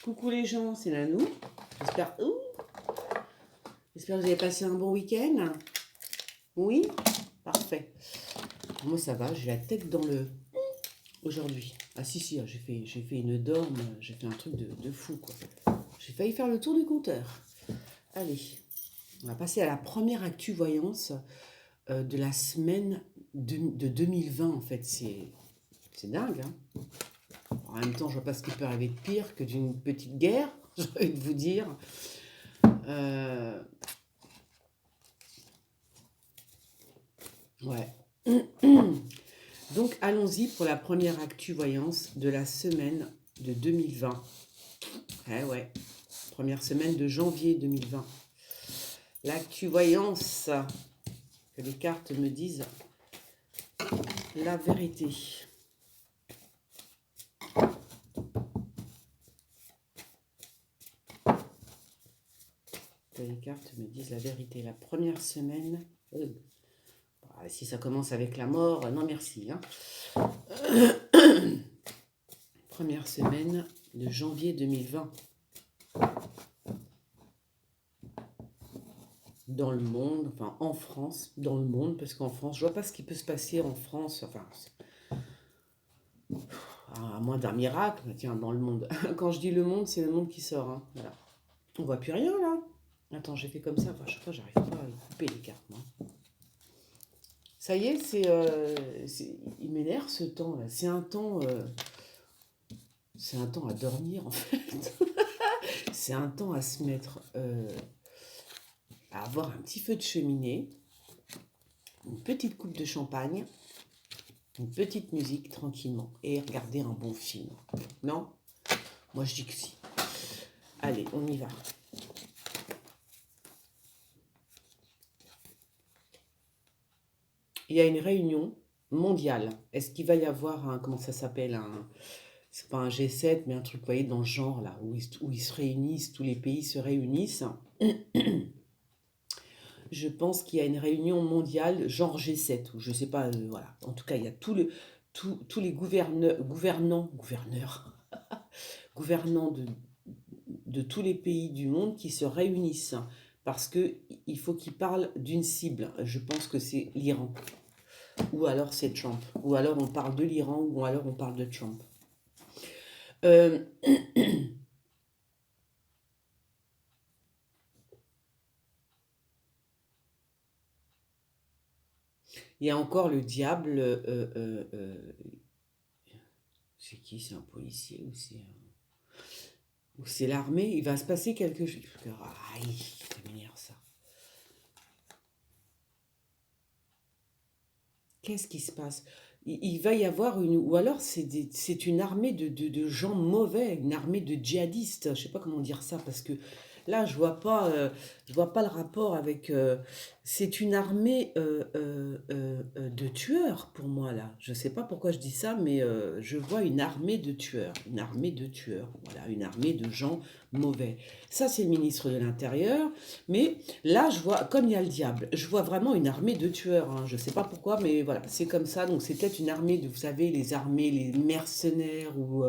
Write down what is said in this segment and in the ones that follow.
Coucou les gens, c'est Nanou. J'espère J'espère que vous avez passé un bon week-end. Oui? Parfait. Moi ça va, j'ai la tête dans le... Aujourd'hui. Ah si, j'ai fait une dorme, j'ai fait un truc de fou quoi. J'ai failli faire le tour du compteur. Allez, on va passer à la première actu voyance de la semaine de 2020 en fait. C'est dingue, hein. En même temps, je vois pas ce qui peut arriver de pire que d'une petite guerre, j'ai envie de vous dire. Ouais. Donc, allons-y pour la première actu voyance de la semaine de 2020. Ouais. Première semaine de janvier 2020. L'actu voyance, que les cartes me disent la vérité. Que les cartes me disent la vérité. La première semaine... si ça commence avec la mort, non merci. Hein. Première semaine de janvier 2020. Dans le monde, enfin en France, dans le monde, parce qu'en France, je vois pas ce qui peut se passer en France, enfin, à moins d'un miracle, tiens, dans le monde. Quand je dis le monde, c'est le monde qui sort, hein. Voilà. On voit plus rien là. Attends, j'ai fait comme ça, enfin, chaque fois, j'arrive pas à couper les cartes, moi. Ça y est, il m'énerve ce temps là. C'est un temps à dormir en fait. C'est un temps à se mettre, à avoir un petit feu de cheminée, une petite coupe de champagne, une petite musique tranquillement et regarder un bon film. Non? Moi je dis que si. Allez, on y va. Il y a une réunion mondiale. Est-ce qu'il va y avoir un, comment ça s'appelle, c'est pas un G7, mais un truc, vous voyez, dans le genre, là, où ils se réunissent, tous les pays se réunissent. Je pense qu'il y a une réunion mondiale, genre G7, ou je sais pas, voilà. En tout cas, il y a tous les gouvernants de tous les pays du monde qui se réunissent parce qu'il faut qu'ils parlent d'une cible. Je pense que c'est l'Iran. Ou alors c'est Trump. Ou alors on parle de l'Iran ou alors on parle de Trump. Il y a encore le diable. C'est qui? C'est un policier ou c'est l'armée? Il va se passer quelque chose. Aïe, ça m'énerve ça. Qu'est-ce qui se passe? Il va y avoir une... Ou alors c'est une armée de gens mauvais, une armée de djihadistes. Je ne sais pas comment dire ça, parce que là, je vois pas le rapport avec... c'est une armée de tueurs, pour moi, là. Je ne sais pas pourquoi je dis ça, mais je vois une armée de tueurs. Une armée de tueurs, voilà, une armée de gens mauvais. Ça, c'est le ministre de l'Intérieur. Mais là, je vois, comme il y a le diable, je vois vraiment une armée de tueurs. Hein. Je ne sais pas pourquoi, mais voilà, c'est comme ça. Donc, c'est peut-être une armée de, vous savez, les armées, les mercenaires ou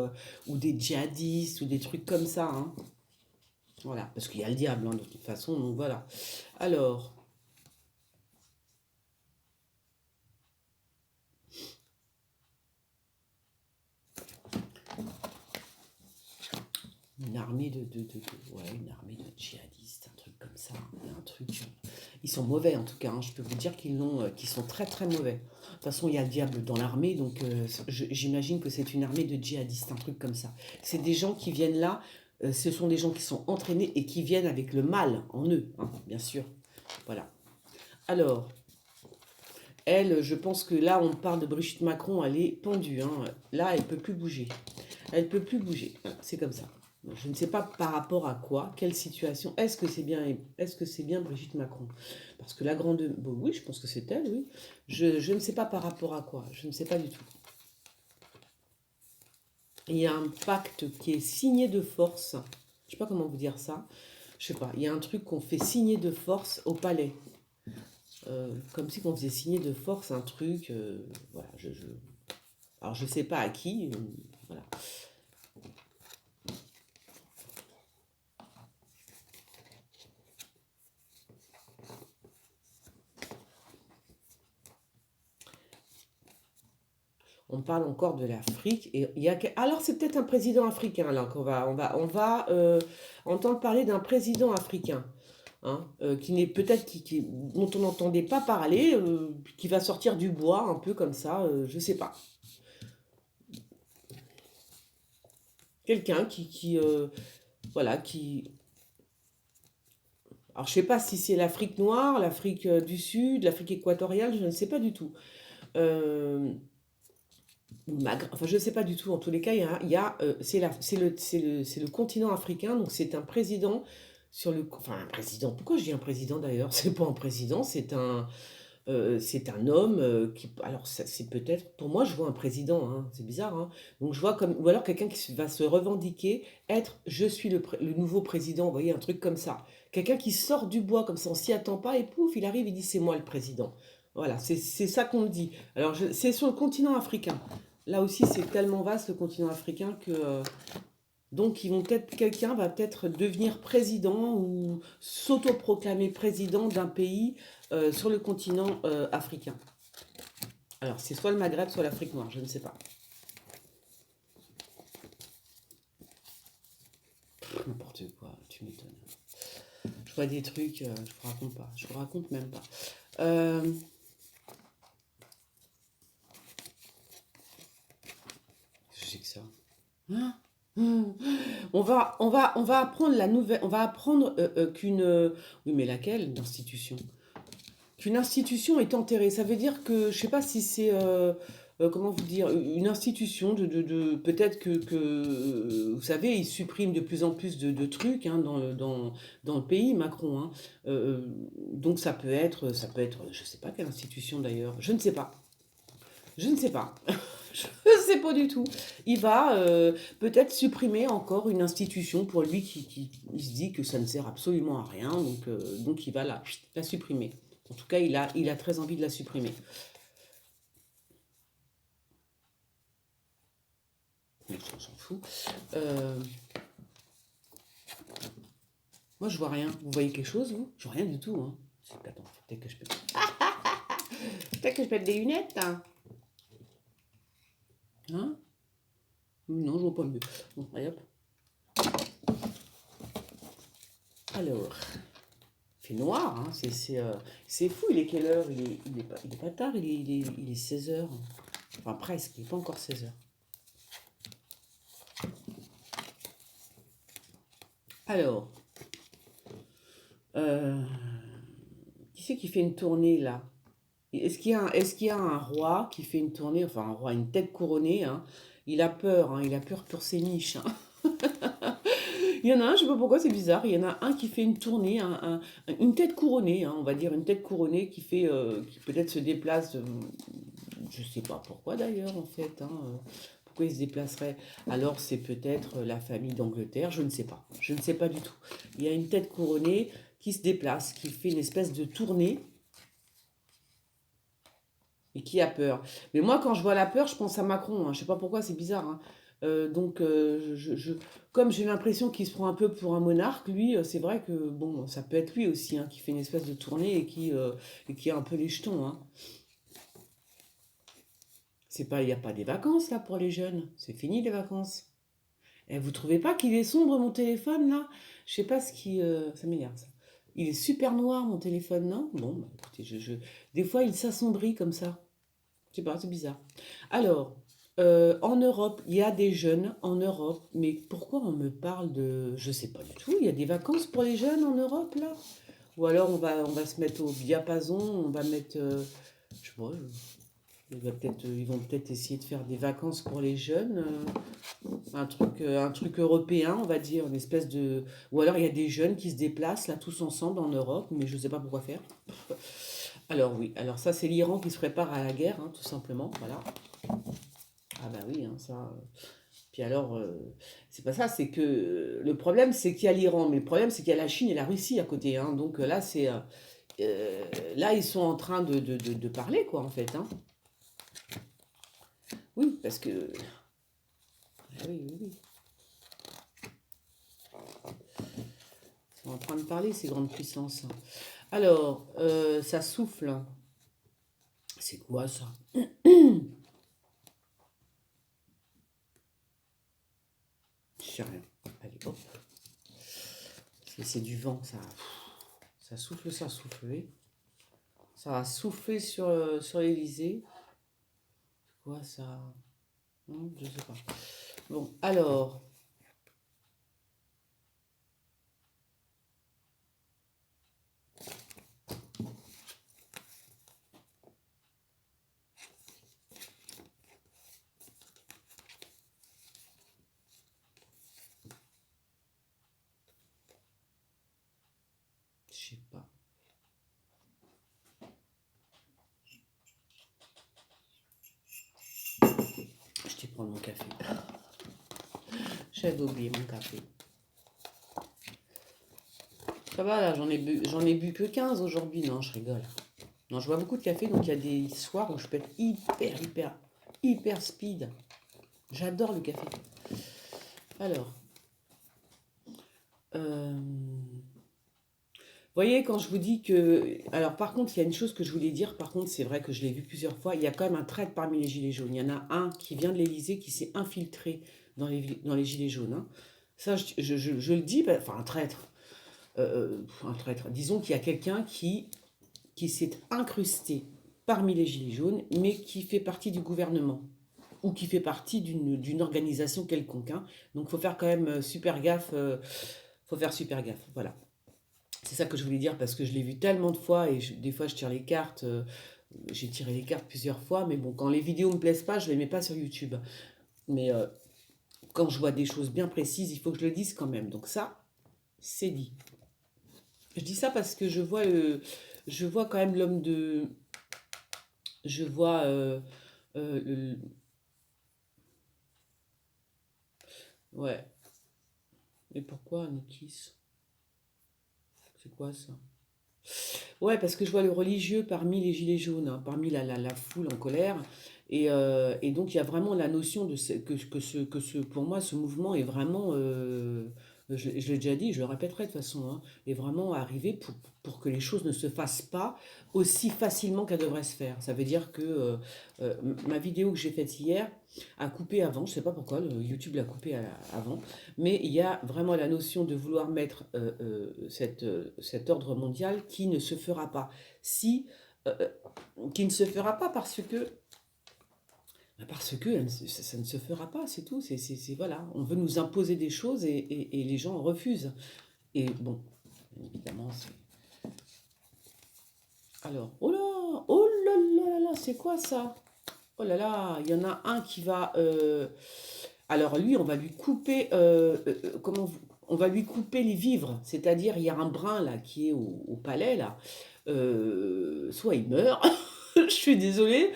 des djihadistes ou des trucs comme ça. Hein. Voilà, parce qu'il y a le diable, hein, de toute façon. Donc, voilà. Alors, une armée ouais, une armée de djihadistes, un truc comme ça. Il y a un truc. Ils sont mauvais en tout cas. Hein. Je peux vous dire qu'ils sont très très mauvais. De toute façon, il y a le diable dans l'armée, donc j'imagine que c'est une armée de djihadistes, un truc comme ça. C'est des gens qui viennent là. Ce sont des gens qui sont entraînés et qui viennent avec le mal en eux, hein, bien sûr. Voilà. Alors, elle, je pense que là, on parle de Brigitte Macron, elle est pendue. Hein. Là, elle peut plus bouger. Elle peut plus bouger. Voilà, c'est comme ça. Je ne sais pas par rapport à quoi, quelle situation. Est-ce que c'est bien Brigitte Macron? Parce que la grande... Bon, oui, je pense que c'est elle, oui. Je ne sais pas par rapport à quoi. Je ne sais pas du tout. Il y a un pacte qui est signé de force. Je ne sais pas comment vous dire ça. Je sais pas. Il y a un truc qu'on fait signer de force au palais. Comme si on faisait signer de force un truc. Voilà. Alors, je ne sais pas à qui. Voilà. on parle encore de l'Afrique. Et il y a... Alors, c'est peut-être un président africain, là, qu'on va entendre parler d'un président africain. Hein, qui n'est peut-être dont on n'entendait pas parler, qui va sortir du bois un peu comme ça, je sais pas. Quelqu'un voilà, qui... Alors je sais pas si c'est l'Afrique noire, l'Afrique du Sud, l'Afrique équatoriale, je ne sais pas du tout. Euh, enfin, je ne sais pas du tout. En tous les cas, c'est le continent africain, donc c'est un président enfin un président. Pourquoi je dis un président d'ailleurs? C'est pas un président, c'est un homme qui, alors c'est peut-être, pour moi je vois un président, hein, c'est bizarre, hein. Donc je vois comme, ou alors quelqu'un qui va se revendiquer, je suis le nouveau président, vous voyez, un truc comme ça. Quelqu'un qui sort du bois comme ça, on s'y attend pas, et pouf, il arrive, il dit c'est moi le président. Voilà, c'est ça qu'on me dit. Alors c'est sur le continent africain. Là aussi c'est tellement vaste le continent africain que... donc, quelqu'un va peut-être devenir président ou s'autoproclamer président d'un pays sur le continent africain. Alors, c'est soit le Maghreb, soit l'Afrique noire, je ne sais pas. N'importe quoi, tu m'étonnes. Je vois des trucs, je vous raconte pas, je vous raconte même pas. Je sais que ça. Hein? On va apprendre la nouvelle. On va apprendre qu'une. Oui, mais laquelle d'institution? Qu'une institution est enterrée. Ça veut dire que je sais pas si c'est comment vous dire, une institution peut-être vous savez, il supprime de plus en plus de trucs hein, dans le pays, Macron. Hein. Donc ça peut être, je sais pas quelle institution d'ailleurs. Je ne sais pas. Je ne sais pas. Je ne sais pas du tout. Il va peut-être supprimer encore une institution pour lui il se dit que ça ne sert absolument à rien, donc il va la supprimer. En tout cas, il a très envie de la supprimer. On s'en fout. Moi, je vois rien. Vous voyez quelque chose, vous? Je vois rien du tout. Hein. Attends, peut-être que je peux... peut-être que je peux mettre des lunettes. Hein? Non, je vois pas mieux. Bon, allez hop. Alors, il fait noir, hein. C'est fou, il est quelle heure? Il est pas tard, il est 16 heures. Enfin, presque, il n'est pas encore 16 heures. Alors, qui c'est qui fait une tournée là? Est-ce qu'il y a un roi qui fait une tournée, enfin un roi, une tête couronnée, hein? Il a peur, hein, il a peur pour ses niches. Hein. Il y en a un, je sais pas pourquoi, c'est bizarre. Il y en a un qui fait une tournée, une tête couronnée, hein, on va dire une tête couronnée qui peut-être se déplace. Je sais pas pourquoi d'ailleurs en fait. Hein, pourquoi il se déplacerait? Alors c'est peut-être la famille d'Angleterre, je ne sais pas. Je ne sais pas du tout. Il y a une tête couronnée qui se déplace, qui fait une espèce de tournée et qui a peur. Mais moi, quand je vois la peur, je pense à Macron. Hein. Je sais pas pourquoi, c'est bizarre. Hein. Donc, comme j'ai l'impression qu'il se prend un peu pour un monarque, lui, c'est vrai que bon, ça peut être lui aussi, hein, qui fait une espèce de tournée et qui a un peu les jetons. Hein. Il n'y a pas des vacances là pour les jeunes. C'est fini les vacances. Et vous trouvez pas qu'il est sombre mon téléphone là? Je sais pas ce qui, ça m'énerve ça. Il est super noir mon téléphone, non? Bon, bah, écoutez, des fois il s'assombrit comme ça. Je sais pas, c'est bizarre. Alors, en Europe, il y a des jeunes en Europe, mais pourquoi on me parle de... Je sais pas du tout, il y a des vacances pour les jeunes en Europe, là? Ou alors on va se mettre au diapason, on va mettre... je sais pas, ils vont peut-être essayer de faire des vacances pour les jeunes, un truc européen, on va dire, une espèce de... Ou alors il y a des jeunes qui se déplacent, là, tous ensemble en Europe, mais je sais pas pourquoi faire. Alors oui, alors ça c'est l'Iran qui se prépare à la guerre, hein, tout simplement, voilà. Ah bah oui, hein, ça. Puis alors, c'est pas ça, c'est que le problème c'est qu'il y a l'Iran, mais le problème c'est qu'il y a la Chine et la Russie à côté, hein, donc là là ils sont en train de parler quoi en fait, hein. Oui, parce que ah oui, oui, oui. Ils sont en train de parler ces grandes puissances. Alors, ça souffle. C'est quoi ça? sais rien. Allez, hop. C'est du vent, ça souffle, ça souffle, oui. Ça va souffler sur l'Elysée. Quoi ça? Non, je sais pas. Bon, alors. Je sais pas. Je vais prendre mon café. J'avais oublié mon café. Ça va là, j'en ai bu que 15 aujourd'hui. Non, je rigole. Non, je bois beaucoup de café, donc il y a des soirs où je peux être hyper speed. J'adore le café. Alors, vous voyez, quand je vous dis que... Alors, par contre, il y a une chose que je voulais dire. Par contre, c'est vrai que je l'ai vu plusieurs fois. Il y a quand même un traître parmi les gilets jaunes. Il y en a un qui vient de l'Élysée, qui s'est infiltré dans les gilets jaunes. Hein. Ça, je le dis, enfin, un traître. Un traître. Disons qu'il y a quelqu'un qui s'est incrusté parmi les gilets jaunes, mais qui fait partie du gouvernement ou qui fait partie d'une organisation quelconque. Hein. Donc, il faut faire quand même super gaffe. Faut faire super gaffe. Voilà. C'est ça que je voulais dire parce que je l'ai vu tellement de fois et des fois je tire les cartes. J'ai tiré les cartes plusieurs fois, mais bon, quand les vidéos me plaisent pas, je les mets pas sur YouTube. Mais quand je vois des choses bien précises, il faut que je le dise quand même. Donc ça, c'est dit. Je dis ça parce que je vois quand même l'homme de, je vois, ouais. Mais pourquoi Nikis? C'est quoi ça? Ouais, parce que je vois le religieux parmi les gilets jaunes, hein, parmi la foule en colère. Et donc, il y a vraiment la notion pour moi, ce mouvement est vraiment, je l'ai déjà dit, je le répéterai de toute façon, hein, est vraiment arrivé pour que les choses ne se fassent pas aussi facilement qu'elles devraient se faire. Ça veut dire que ma vidéo que j'ai faite hier a coupé avant, je ne sais pas pourquoi, YouTube l'a coupé avant, mais il y a vraiment la notion de vouloir mettre cet ordre mondial qui ne se fera pas. Si, euh, qui ne se fera pas parce que ça ne se fera pas, c'est tout. Voilà, on veut nous imposer des choses et les gens refusent. Et bon, évidemment, c'est... Alors, oh là là, c'est quoi ça? Oh là là, il y en a un qui va... alors lui, on va lui couper... on va lui couper les vivres. C'est-à-dire, il y a un brin là qui est au palais là. Soit il meurt, je suis désolée,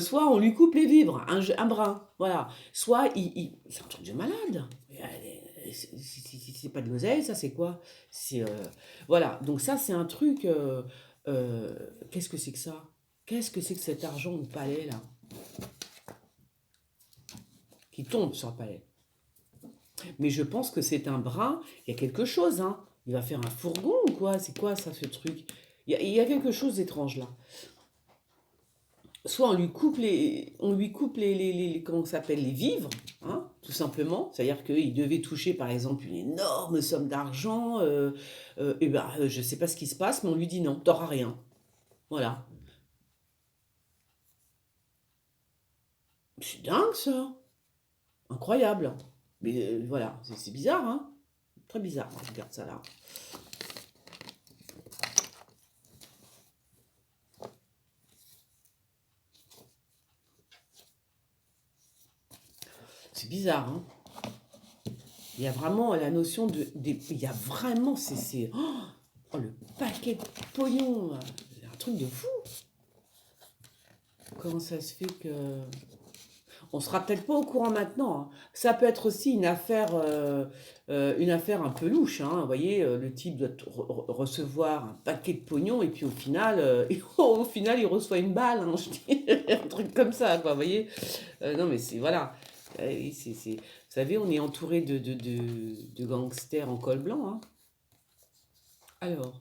soit on lui coupe les vivres, un brin, voilà. Soit c'est un truc de malade. C'est pas de l'oseille, ça c'est quoi? C'est voilà. Donc ça c'est un truc. Qu'est-ce que c'est que ça? Qu'est-ce que c'est que cet argent au palais là qui tombe sur le palais? Mais je pense que c'est un brin. Il y a quelque chose, hein. Il va faire un fourgon ou quoi? C'est quoi ça, ce truc? Il y a quelque chose d'étrange là. Soit on lui coupe comment ça s'appelle, les vivres, hein, tout simplement. C'est-à-dire qu'il devait toucher, par exemple, une énorme somme d'argent. Et ben, je ne sais pas ce qui se passe, mais on lui dit non, t'auras rien. Voilà. C'est dingue ça. Incroyable. Mais voilà, c'est bizarre, hein. Très bizarre. Regarde ça là. C'est bizarre, hein. Il y a vraiment la notion il y a vraiment, oh, le paquet de pognon, c'est un truc de fou. Comment ça se fait que... On sera peut-être pas au courant maintenant. Hein. Ça peut être aussi une affaire un peu louche. Hein. Vous voyez, le type doit recevoir un paquet de pognon et puis au final, au final il reçoit une balle. Hein, je dis, un truc comme ça, quoi. Vous voyez. Non, mais c'est voilà. Vous savez, on est entouré de gangsters en col blanc. Hein. Alors.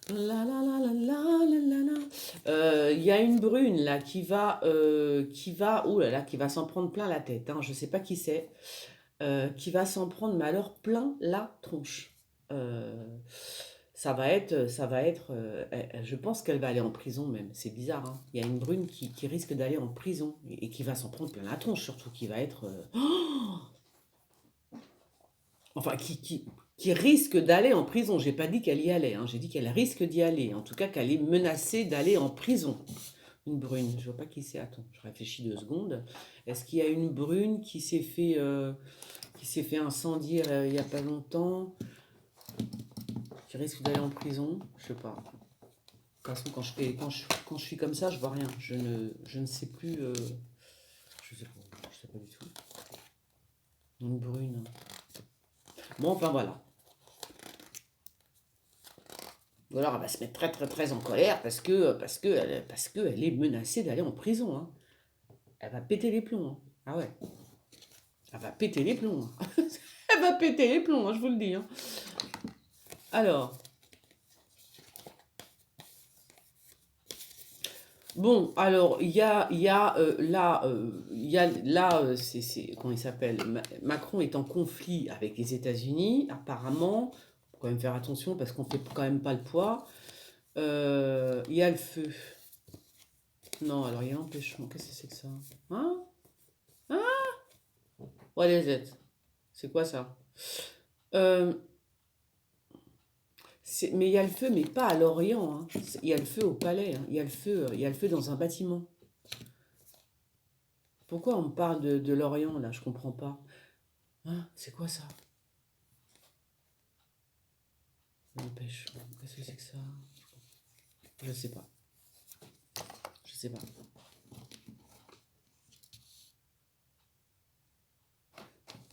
La la la la la Il y a une brune là oh là là, qui va s'en prendre plein la tête, hein, je sais pas qui c'est, qui va s'en prendre, mais alors plein la tronche. Euh, je pense qu'elle va aller en prison même, c'est bizarre, hein. Il y a une brune qui risque d'aller en prison et qui va s'en prendre plein la tronche, surtout qui va être, enfin, qui risque d'aller en prison. J'ai pas dit qu'elle y allait, hein, j'ai dit qu'elle risque d'y aller, en tout cas qu'elle est menacée d'aller en prison. Une brune, je vois pas qui c'est. Attends, je réfléchis 2 secondes. Est-ce qu'il y a une brune qui s'est fait incendier il y a pas longtemps, qui risque d'aller en prison? Je sais pas. De toute façon, quand je suis comme ça, je vois rien. Je ne sais plus. Je sais pas du tout. Une brune. Bon, enfin voilà. Ou alors elle va se mettre très très très en colère parce que elle est menacée d'aller en prison, hein. Elle va péter les plombs, hein. Ah ouais. Elle va péter les plombs, hein. Elle va péter les plombs, hein, je vous le dis, hein. Alors, bon, alors comment il s'appelle? Macron est en conflit avec les États-Unis, apparemment. Faut quand même faire attention parce qu'on fait quand même pas le poids. Il y a le feu. Non, alors il y a l'empêchement. Qu'est-ce que c'est que ça? Hein? Hein? What is it? C'est quoi ça? Euh, mais il y a le feu, mais pas à Lorient, hein. Il y a le feu au palais, hein. Il y a le feu dans un bâtiment. Pourquoi on me parle de Lorient là? Je comprends pas. Hein? C'est quoi ça? L'empêchement. Qu'est-ce que c'est que ça? Je sais pas. Je sais pas.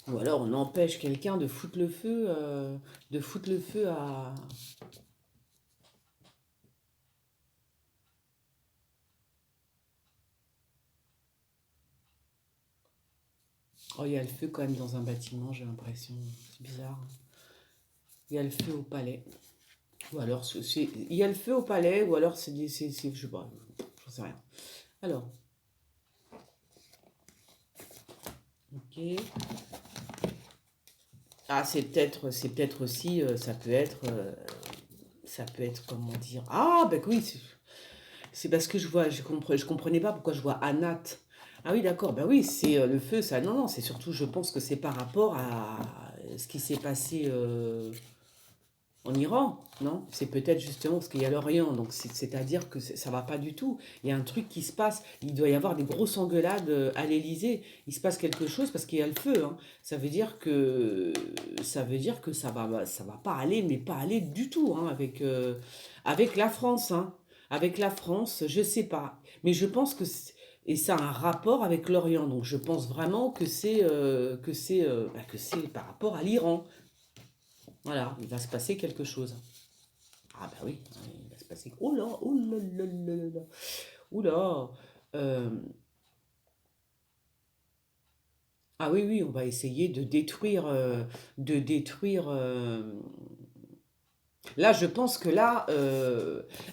Ou alors on empêche quelqu'un de foutre le feu à. Oh, il y a le feu quand même dans un bâtiment, j'ai l'impression. C'est bizarre. Il y a le feu au palais. Ou alors, il y a le feu au palais, ou alors je sais pas, j'en sais rien. Alors, ok. Ah, c'est peut-être aussi, ça peut être, comment dire. Ah, ben oui, c'est parce que je comprenais pas pourquoi je vois Anat. Ah oui, d'accord, ben oui, c'est le feu, ça. Non, non, c'est surtout, je pense que c'est par rapport à ce qui s'est passé en Iran, non? C'est peut-être justement parce qu'il y a l'Orient, donc c'est-à-dire que ça va pas du tout. Il y a un truc qui se passe, il doit y avoir des grosses engueulades à l'Élysée. Il se passe quelque chose parce qu'il y a le feu, hein. Ça veut dire que ça va pas aller, mais pas aller du tout, hein, avec la France, hein. Avec la France, je sais pas, mais je pense et ça a un rapport avec l'Orient, donc je pense vraiment que c'est par rapport à l'Iran. Voilà, il va se passer quelque chose. Ah bah oui, il va se passer. Oh là, oh là là là là là. Ouh là. Euh, ah oui, oui, on va essayer de détruire. Là, je pense que là,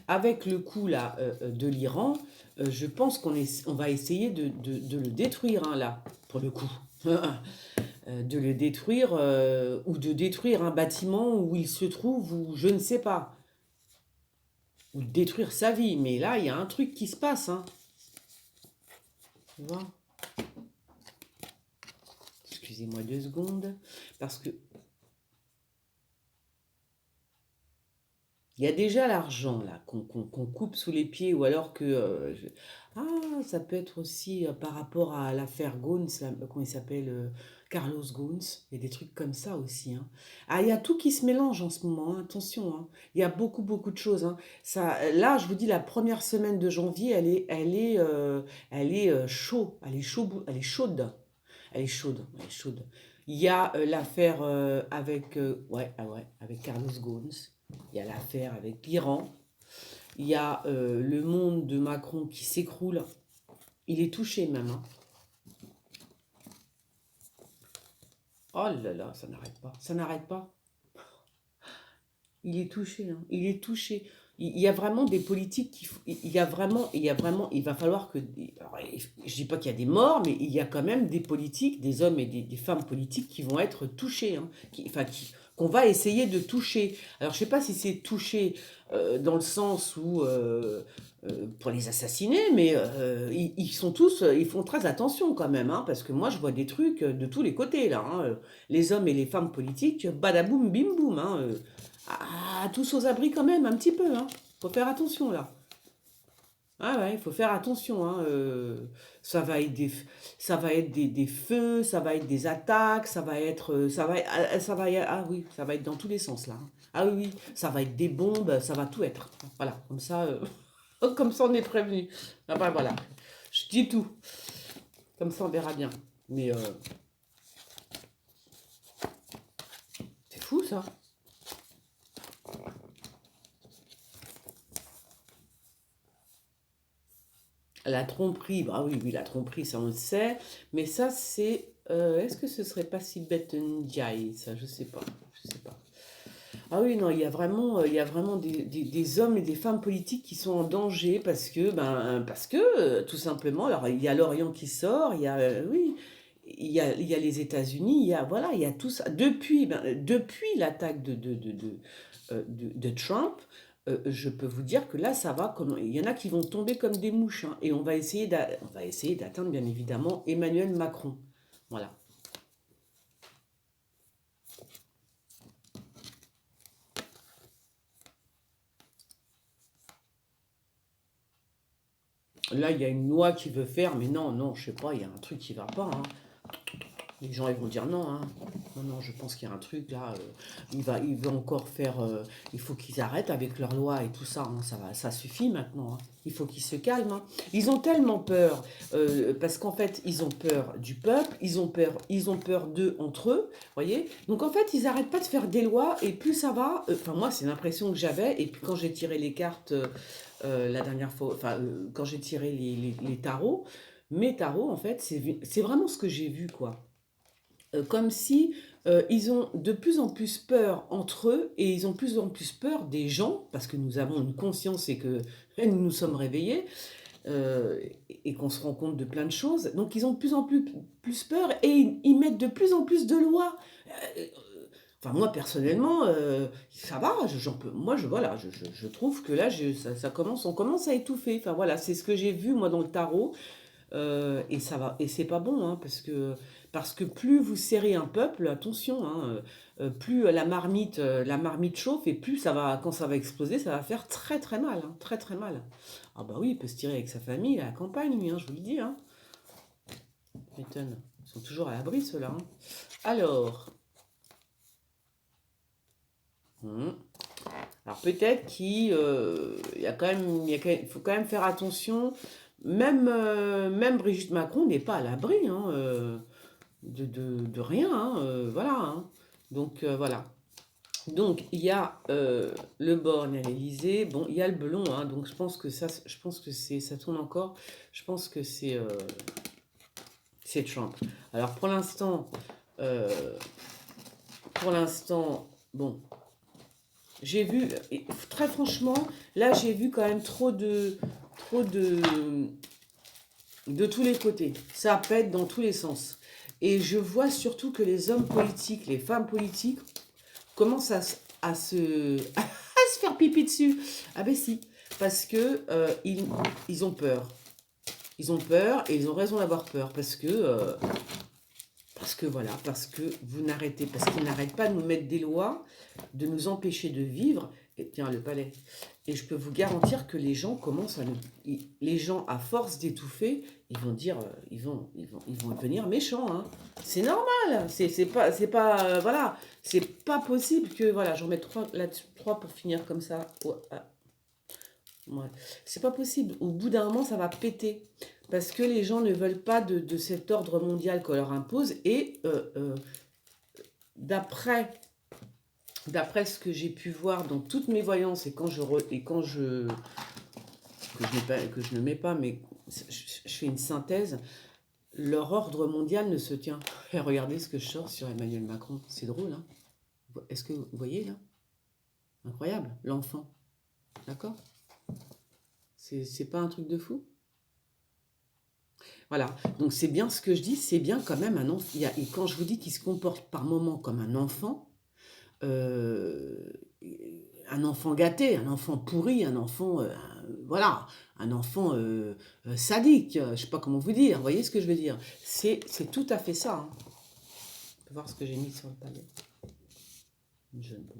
avec le coup là de l'Iran, je pense on va essayer de le détruire, hein, là, pour le coup. De le détruire ou de détruire un bâtiment où il se trouve ou je ne sais pas. Ou de détruire sa vie. Mais là, il y a un truc qui se passe, hein. Tu vois? Excusez-moi 2 secondes. Parce que il y a déjà l'argent là qu'on coupe sous les pieds. Ou alors que. Ah, ça peut être aussi par rapport à l'affaire Goons, là, comment il s'appelle Carlos Goons. Il y a des trucs comme ça aussi, hein. Ah, il y a tout qui se mélange en ce moment, hein. Attention, hein. Il y a beaucoup, beaucoup de choses, hein. Là, je vous dis, la première semaine de janvier, elle est chaud. Elle est chaude. Elle est chaude, elle est chaude. Il y a l'affaire avec, ouais, ah ouais, avec Carlos Ghosn. Il y a l'affaire avec l'Iran. Il y a le monde de Macron qui s'écroule. Il est touché même, hein. Oh là là, ça n'arrête pas. Ça n'arrête pas. Il est touché, hein. Il est touché. il y a vraiment des politiques il va falloir que, alors, je dis pas qu'il y a des morts, mais il y a quand même des politiques, des hommes et des femmes politiques qui vont être touchés, hein, qu'on va essayer de toucher. Alors, je sais pas si c'est toucher dans le sens où pour les assassiner, mais ils sont tous, ils font très attention quand même, hein, parce que moi je vois des trucs de tous les côtés là, hein, les hommes et les femmes politiques, badaboum, bim boum, hein, tous aux abris quand même, un petit peu, hein. Faut faire attention là. Ah ouais, il faut faire attention, hein. Ça va être ça va être des feux, ça va être des attaques, ça va ah oui, ça va être dans tous les sens là, hein. Ah oui, oui, ça va être des bombes, ça va tout être. Voilà, comme ça, comme ça on est prévenu. Ah bah voilà, je dis tout. Comme ça on verra bien. Mais c'est fou ça. La tromperie, bah oui, oui, la tromperie, ça on le sait. Mais ça, c'est. Est-ce que ce serait pas si bête Ndiaye, ça? Je sais pas. Je sais pas. Ah oui, non, il y a vraiment des hommes et des femmes politiques qui sont en danger parce que tout simplement, alors il y a l'Orient qui sort, il y a, oui, il y a les États-Unis, il y a, voilà, il y a tout ça. Depuis l'attaque de Trump, je peux vous dire que là, ça va comme, il y en a qui vont tomber comme des mouches, hein, et on va essayer d'atteindre, bien évidemment, Emmanuel Macron. Voilà. Là, il y a une loi qui veut faire, mais non, non, je sais pas, il y a un truc qui va pas, hein. Les gens, ils vont dire non, hein. Non, non, je pense qu'il y a un truc là. Il va encore faire. Il faut qu'ils arrêtent avec leur loi et tout ça, hein. Ça suffit maintenant, hein. Il faut qu'ils se calment, hein. Ils ont tellement peur parce qu'en fait, ils ont peur du peuple, ils ont peur d'eux entre eux, voyez. Donc en fait, ils n'arrêtent pas de faire des lois et plus ça va. Enfin, moi, c'est l'impression que j'avais. Et puis quand j'ai tiré les cartes la dernière fois, enfin, quand j'ai tiré les tarots, mes tarots, en fait, c'est vraiment ce que j'ai vu, quoi. Comme si ils ont de plus en plus peur entre eux et ils ont de plus en plus peur des gens, parce que nous avons une conscience et que nous nous sommes réveillés euh, et qu'on se rend compte de plein de choses. Donc ils ont de plus en plus peur et ils mettent de plus en plus de lois. Euh, Enfin, moi personnellement, ça va, moi voilà, je trouve que là, on commence à étouffer. Enfin voilà, c'est ce que j'ai vu moi dans le tarot. Et ça va, et c'est pas bon, hein, parce que plus vous serrez un peuple, attention, hein, plus la marmite chauffe et plus ça va, quand ça va exploser, ça va faire très très mal, hein, très très mal. Ah bah oui, il peut se tirer avec sa famille à la campagne, lui, hein, je vous le dis, hein. M'étonne. Ils sont toujours à l'abri, ceux-là, hein. Alors, hmm. Alors peut-être il y a quand même, il faut quand même faire attention. Même Brigitte Macron n'est pas à l'abri, hein, de rien, hein, voilà, hein. Donc voilà. Donc il y a le Borgne à l'Élysée. Bon, il y a le Belon, hein, donc je pense que ça tourne encore. Je pense que c'est Trump. Alors euh, pour l'instant, bon, j'ai vu, très franchement, là j'ai vu quand même trop de tous les côtés. Ça pète dans tous les sens. Et je vois surtout que les hommes politiques, les femmes politiques commencent à se faire pipi dessus. Ah ben si, parce que ils ont peur. Ils ont peur et ils ont raison d'avoir peur parce que voilà, parce que parce qu'ils n'arrêtent pas de nous mettre des lois, de nous empêcher de vivre. Et tiens, le palais. Et je peux vous garantir que les gens commencent les gens, à force d'étouffer, ils vont dire, ils vont devenir méchants, hein. C'est normal. Voilà, c'est pas possible que, voilà, j'en mets trois pour finir comme ça. Ouais, ouais. C'est pas possible. Au bout d'un moment, ça va péter. Parce que les gens ne veulent pas de cet ordre mondial qu'on leur impose. Et d'après ce que j'ai pu voir dans toutes mes voyances et quand que je ne mets pas, mais je fais une synthèse, leur ordre mondial ne se tient. Et regardez ce que je sors sur Emmanuel Macron. C'est drôle, hein. Est-ce que vous voyez là? Incroyable, l'enfant. D'accord? C'est pas un truc de fou? Voilà, donc c'est bien ce que je dis, c'est bien quand même un enfant. Et quand je vous dis qu'il se comporte par moments comme euh, un enfant gâté, un enfant pourri, un enfant, voilà, un enfant sadique, je sais pas comment vous dire, vous voyez ce que je veux dire? C'est tout à fait ça, hein. On peut voir ce que j'ai mis sur le palais. Une jeune bombe.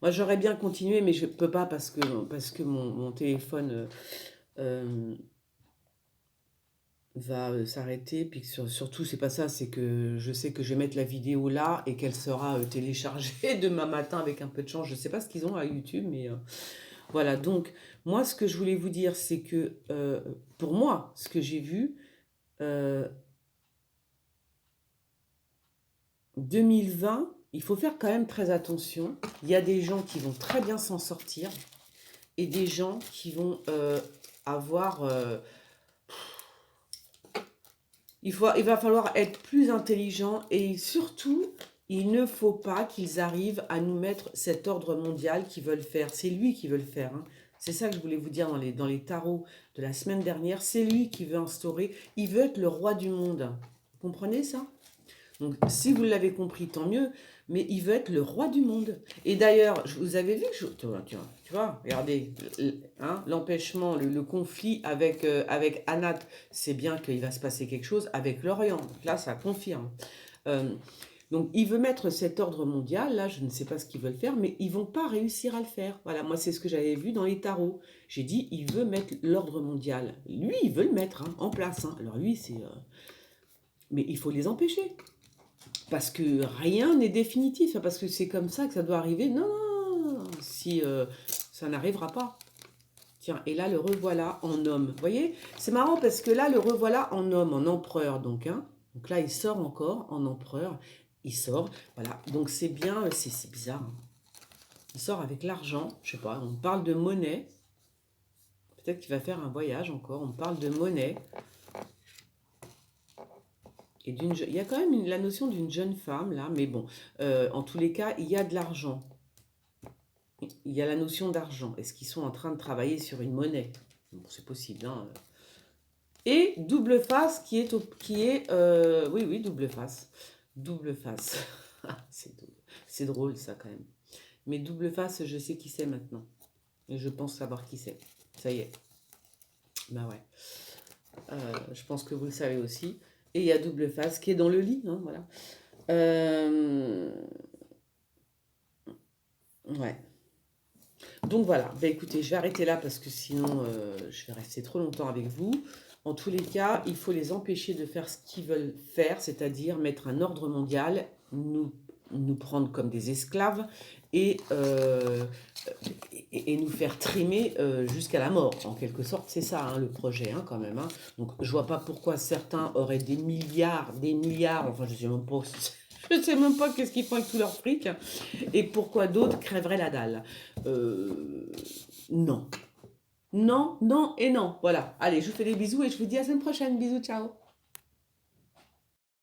Moi, j'aurais bien continué, mais je peux pas parce que mon téléphone euh, va s'arrêter. Puis surtout, c'est pas ça, c'est que je sais que je vais mettre la vidéo là et qu'elle sera téléchargée demain matin avec un peu de chance. Je sais pas ce qu'ils ont à YouTube, mais voilà. Donc, moi, ce que je voulais vous dire, c'est que pour moi, ce que j'ai vu, euh, 2020, il faut faire quand même très attention. Il y a des gens qui vont très bien s'en sortir et des gens qui vont avoir... il va falloir être plus intelligent et surtout, il ne faut pas qu'ils arrivent à nous mettre cet ordre mondial qu'ils veulent faire. C'est lui qui veut le faire, hein. C'est ça que je voulais vous dire dans les tarots de la semaine dernière. C'est lui qui veut instaurer. Il veut être le roi du monde. Vous comprenez ça? Donc, si vous l'avez compris, tant mieux. Mais il veut être le roi du monde. Et d'ailleurs, vous avez vu, tu vois, regardez, hein, l'empêchement, le conflit avec Anat, c'est bien qu'il va se passer quelque chose avec l'Orient. Là, ça confirme. Euh, donc, il veut mettre cet ordre mondial. Là, je ne sais pas ce qu'ils veulent faire, mais ils vont pas réussir à le faire. Voilà, moi, c'est ce que j'avais vu dans les tarots. J'ai dit, il veut mettre l'ordre mondial. Lui, il veut le mettre hein, en place. Hein. Alors, lui, c'est... Mais il faut les empêcher. Parce que rien n'est définitif, hein, parce que c'est comme ça que ça doit arriver. Non, non, non, si ça n'arrivera pas. Tiens, et là, le revoilà en homme. Vous voyez? C'est marrant parce que là, le revoilà en homme, en empereur, donc. Hein. Donc là, il sort encore en empereur. Il sort, voilà. Donc c'est bien, c'est bizarre. Hein. Il sort avec l'argent, je sais pas, on parle de monnaie. Peut-être qu'il va faire un voyage encore. On parle de monnaie. Il y a quand même la notion d'une jeune femme, là, mais bon, en tous les cas, il y a de l'argent. Il y a la notion d'argent. Est-ce qu'ils sont en train de travailler sur une monnaie? Bon, c'est possible, hein. Et double face oui, oui, double face. Double face. C'est drôle, ça, quand même. Mais double face, je sais qui c'est maintenant. Et je pense savoir qui c'est. Ça y est. Bah ouais. Je pense que vous le savez aussi. Et il y a double face qui est dans le lit, hein, voilà. Ouais. Donc voilà, bah écoutez, je vais arrêter là parce que sinon je vais rester trop longtemps avec vous. En tous les cas, il faut les empêcher de faire ce qu'ils veulent faire, c'est-à-dire mettre un ordre mondial, nous prendre comme des esclaves et, et nous faire trimer jusqu'à la mort. En quelque sorte, c'est ça hein, le projet hein, quand même. Hein. Donc je vois pas pourquoi certains auraient des milliards, enfin je sais même pas qu'est-ce qu'ils font avec tout leur fric, et pourquoi d'autres crèveraient la dalle. Non. Non, non et non. Voilà. Allez, je vous fais des bisous et je vous dis à la semaine prochaine. Bisous, ciao.